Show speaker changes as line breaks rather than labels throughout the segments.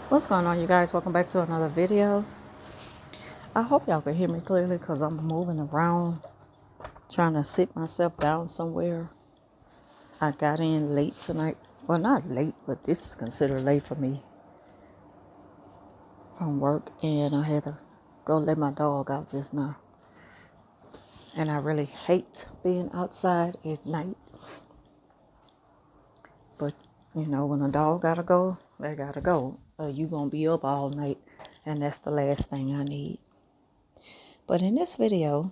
What's going on, you guys? Welcome back to another video. I hope y'all can hear me clearly because I'm moving around trying to sit myself down somewhere. I got in late tonight. Well, not late, but this is considered late for me from work, and I had to go let my dog out just now. And I really hate being outside at night, but when a dog gotta go, they gotta go. You gonna be up all night, and that's the last thing I need. But in this video,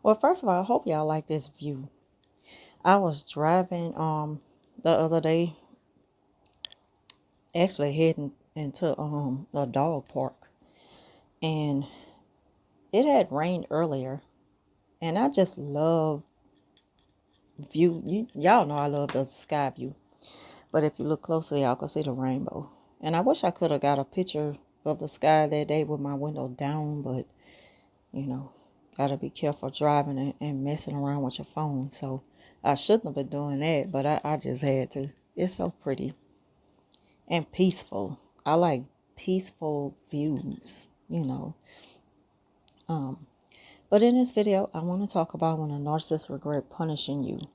well, first of all, I hope y'all like this view. I was driving the other day, actually heading into the dog park, and it had rained earlier, and I just love view. Y'all know I love the sky view, but if you look closely, y'all can see the rainbow. And I wish I could have got a picture of the sky that day with my window down, but gotta be careful driving and messing around with your phone. So I shouldn't have been doing that, but I just had to. It's so pretty and peaceful. I like peaceful views. But in this video, I want to talk about when a narcissist regret punishing you.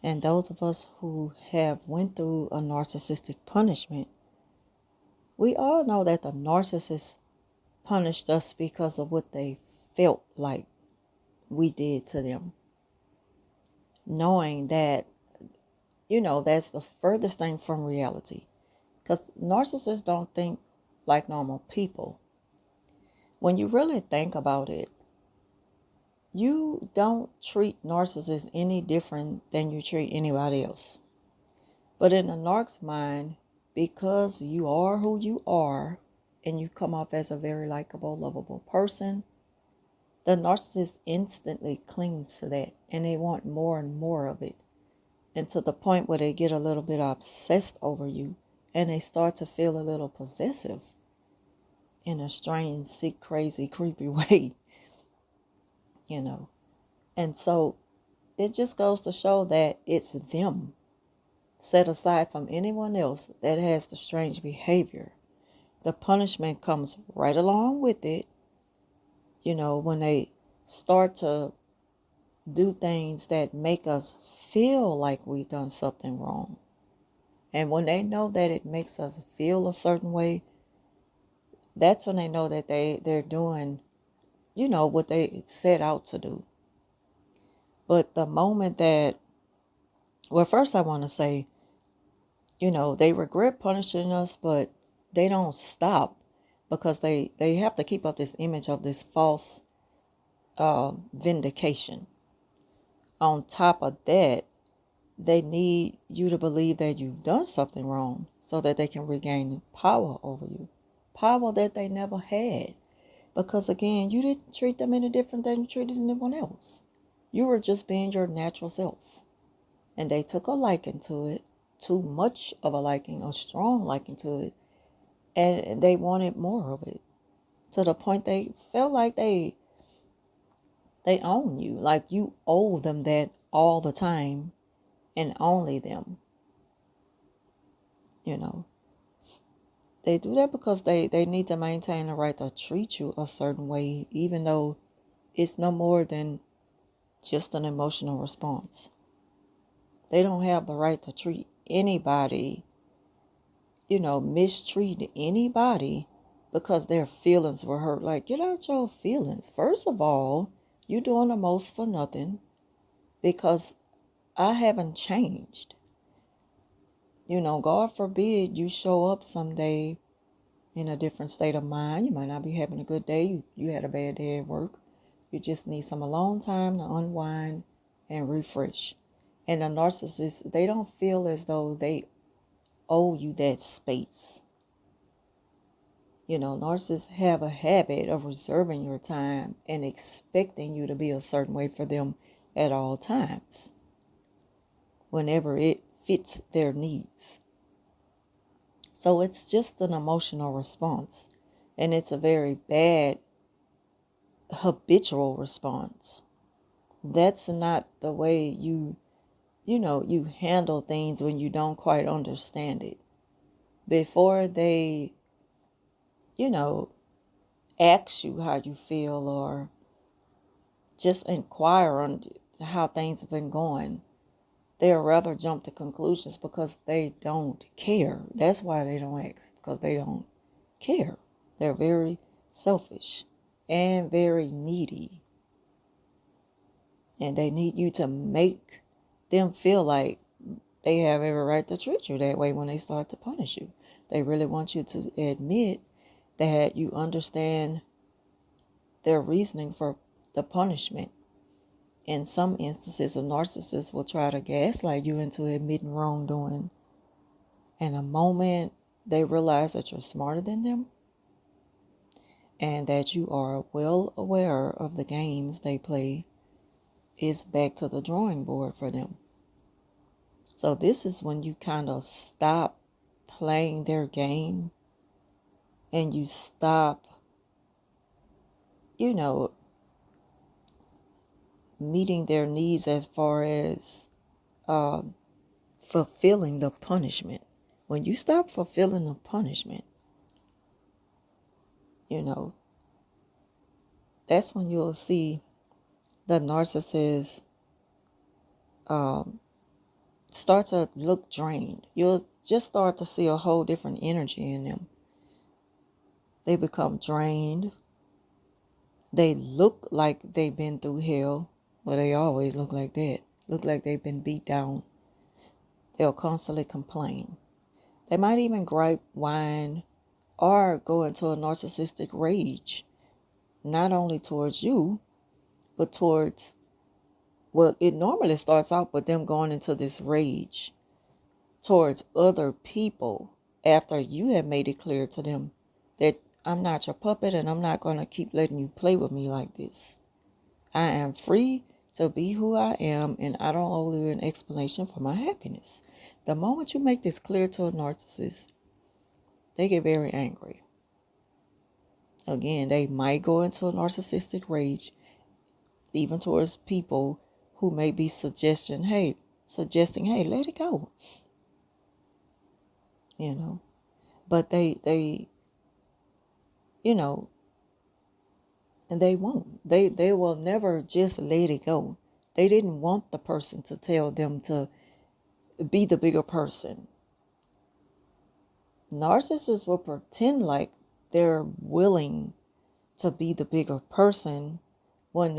And those of us who have went through a narcissistic punishment, we all know that the narcissist punished us because of what they felt like we did to them. Knowing that, that's the furthest thing from reality. Because narcissists don't think like normal people. When you really think about it, you don't treat narcissists any different than you treat anybody else. But in a narc's mind, because you are who you are and you come off as a very likable, lovable person, the narcissist instantly clings to that and they want more and more of it. And to the point where they get a little bit obsessed over you and they start to feel a little possessive in a strange, sick, crazy, creepy way. And so it just goes to show that it's them, set aside from anyone else, that has the strange behavior. The punishment comes right along with it, when they start to do things that make us feel like we've done something wrong. And when they know that it makes us feel a certain way, that's when they know that they're doing, what they set out to do. But the moment that, well, first I want to say, they regret punishing us, but they don't stop because they have to keep up this image of this false vindication. On top of that, they need you to believe that you've done something wrong so that they can regain power over you. Power that they never had. Because again, you didn't treat them any different than you treated anyone else. You were just being your natural self. And they took a liking to it, too much of a liking, a strong liking to it. And they wanted more of it. To the point they felt like they own you. Like you owe them that all the time and only them. They do that because they need to maintain the right to treat you a certain way, even though it's no more than just an emotional response. They don't have the right to treat anybody, mistreat anybody because their feelings were hurt. Like, get out your feelings. First of all, you're doing the most for nothing because I haven't changed. God forbid you show up someday in a different state of mind. You might not be having a good day. You had a bad day at work. You just need some alone time to unwind and refresh. And the narcissists, they don't feel as though they owe you that space. Narcissists have a habit of reserving your time and expecting you to be a certain way for them at all times, whenever it fits their needs. So it's just an emotional response, and it's a very bad habitual response. That's not the way you handle things when you don't quite understand it. before they, ask you how you feel or just inquire on how things have been going. They'll rather jump to conclusions because they don't care. That's why they don't ask, because they don't care. They're very selfish and very needy. And they need you to make them feel like they have every right to treat you that way when they start to punish you. They really want you to admit that you understand their reasoning for the punishment. In some instances, a narcissist will try to gaslight you into admitting wrongdoing. And the moment they realize that you're smarter than them and that you are well aware of the games they play, it's back to the drawing board for them. So this is when you kind of stop playing their game and you stop, meeting their needs as far as fulfilling the punishment. When you stop fulfilling the punishment, that's when you'll see the narcissist start to look drained. You'll just start to see a whole different energy in them. They become drained. They look like they've been through hell. Well, they always look like that. Look like they've been beat down. They'll constantly complain. They might even gripe, whine, or go into a narcissistic rage. Not only towards you, but towards, well, it normally starts out with them going into this rage towards other people after you have made it clear to them that I'm not your puppet and I'm not going to keep letting you play with me like this. I am free to be who I am and I don't owe you an explanation for my happiness. The moment you make this clear to a narcissist, they get very angry. Again, they might go into a narcissistic rage, even towards people who may be suggesting, hey, let it go. But they and they won't. They will never just let it go. They didn't want the person to tell them to be the bigger person. Narcissists will pretend like they're willing to be the bigger person when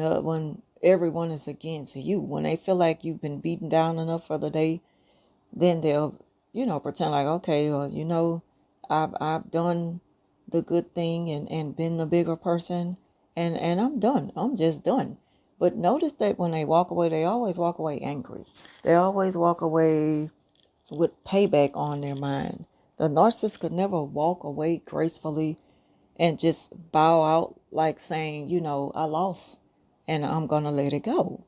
everyone is against you. When they feel like you've been beaten down enough for the day, then they'll, pretend like, okay, I've done the good thing and been the bigger person and I'm done. I'm just done. But notice that when they walk away, they always walk away angry. They always walk away with payback on their mind. The narcissist could never walk away gracefully and just bow out like saying, I lost and I'm going to let it go.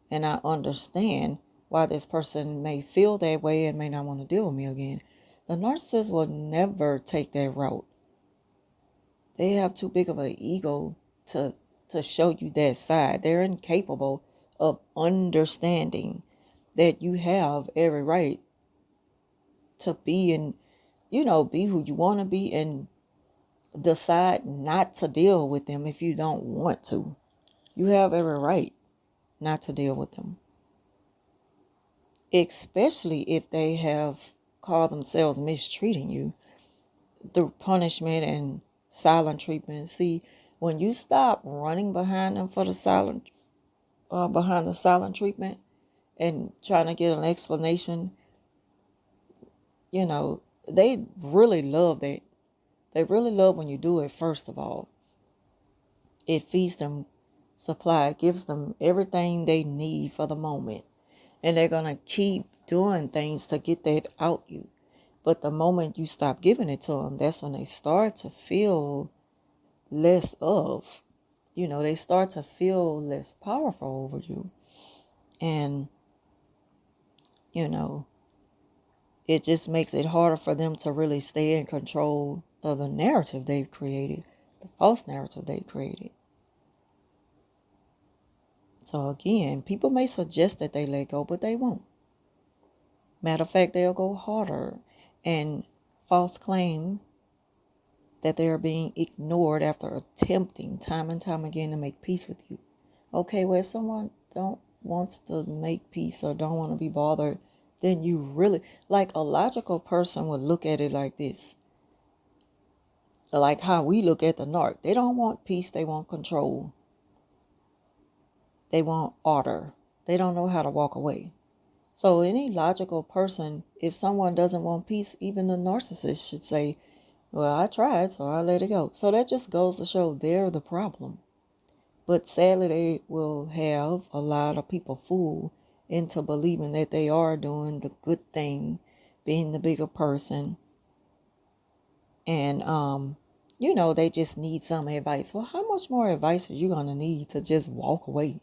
And I understand why this person may feel that way and may not want to deal with me again. The narcissist will never take that route. They have too big of an ego to show you that side. They're incapable of understanding that you have every right to be and, be who you want to be and decide not to deal with them if you don't want to. You have every right not to deal with them. Especially if they have called themselves mistreating you through punishment and silent treatment. See, when you stop running behind them for the behind the silent treatment and trying to get an explanation, they really love that. They really love when you do it, first of all. It feeds them supply, it gives them everything they need for the moment. And they're going to keep doing things to get that out you. But the moment you stop giving it to them, that's when they start to feel less of. They start to feel less powerful over you. And, it just makes it harder for them to really stay in control of the narrative they've created, the false narrative they've created. So again, people may suggest that they let go, but they won't. Matter of fact, they'll go harder and false claim that they are being ignored after attempting time and time again to make peace with you. Okay, well, if someone don't wants to make peace or don't want to be bothered, then you really, like a logical person would look at it like this. Like how we look at the narc. They don't want peace, they want control. They want order. They don't know how to walk away. So any logical person, if someone doesn't want peace, even the narcissist should say, well, I tried, so I let it go. So that just goes to show they're the problem. But sadly, they will have a lot of people fooled into believing that they are doing the good thing, being the bigger person. And, they just need some advice. Well, how much more advice are you going to need to just walk away?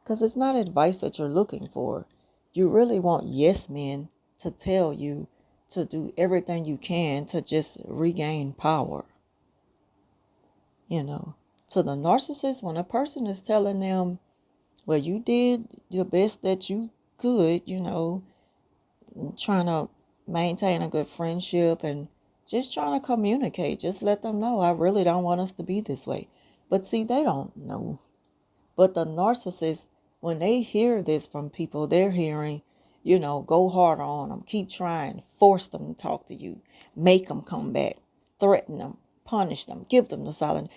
Because it's not advice that you're looking for. You really want yes men to tell you to do everything you can to just regain power. To the narcissist, when a person is telling them, well, you did the best that you could, trying to maintain a good friendship and just trying to communicate, just let them know, I really don't want us to be this way. But see, they don't know. But the narcissist, when they hear this from people, they're hearing, go harder on them, keep trying, force them to talk to you, make them come back, threaten them, punish them, give them the silent,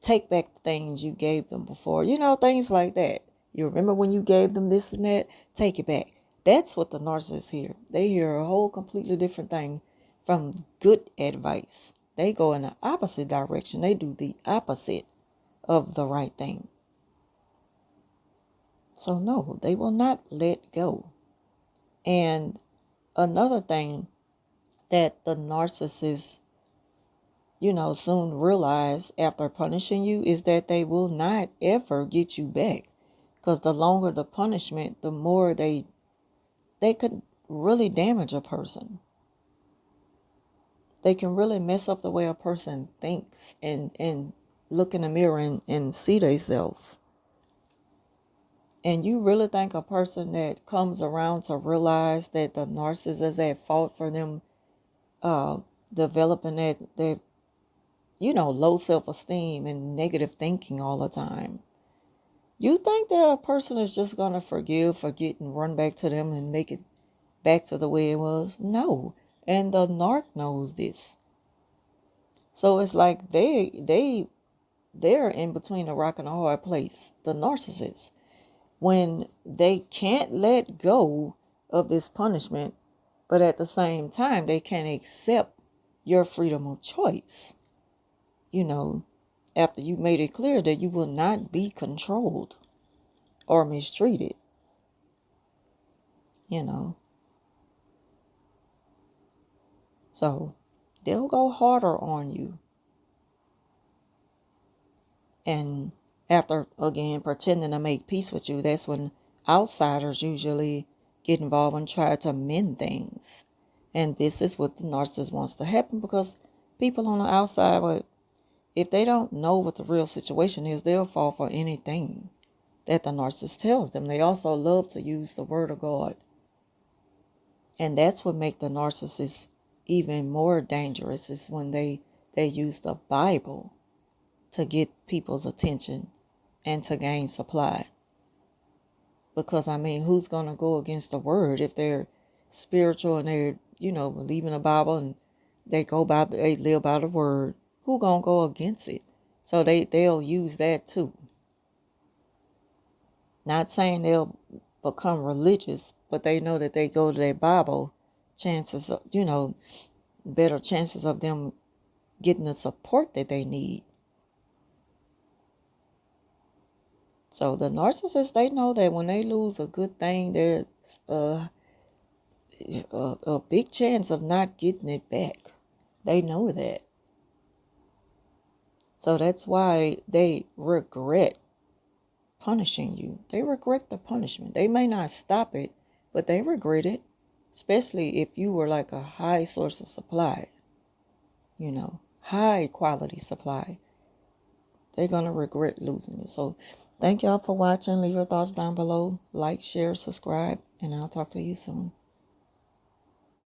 take back the things you gave them before, things like that. You remember when you gave them this and that? Take it back. That's what the narcissists hear. They hear a whole completely different thing from good advice. They go in the opposite direction. They do the opposite of the right thing. So no, they will not let go. And another thing that the narcissist, soon realize after punishing you is that they will not ever get you back. Because the longer the punishment, the more they could really damage a person. They can really mess up the way a person thinks and look in the mirror and see themselves. And you really think a person that comes around to realize that the narcissist is at fault for them developing that low self-esteem and negative thinking all the time. You think that a person is just going to forgive, forget, and run back to them and make it back to the way it was? No. And the narc knows this. So it's like they're in between a rock and a hard place, the narcissist. When they can't let go of this punishment, but at the same time, they can't accept your freedom of choice. After you made it clear that you will not be controlled or mistreated. So they'll go harder on you. And after, again, pretending to make peace with you, that's when outsiders usually get involved and try to mend things. And this is what the narcissist wants to happen, because people on the outside, if they don't know what the real situation is, they'll fall for anything that the narcissist tells them. They also love to use the word of God. And that's what makes the narcissist even more dangerous, is when they use the Bible to get people's attention and to gain supply. Because, who's going to go against the word if they're spiritual and they're, believe in the Bible and they live by the word? Who going to go against it? So they'll use that too. Not saying they'll become religious, but they know that they go to their Bible, chances of, better chances of them getting the support that they need. So the narcissists, they know that when they lose a good thing, there's a big chance of not getting it back. They know that. So that's why they regret punishing you. They regret the punishment. They may not stop it, but they regret it, especially if you were like a high source of supply, high quality supply. They're going to regret losing it. So thank y'all for watching. Leave your thoughts down below. Like, share, subscribe, and I'll talk to you soon.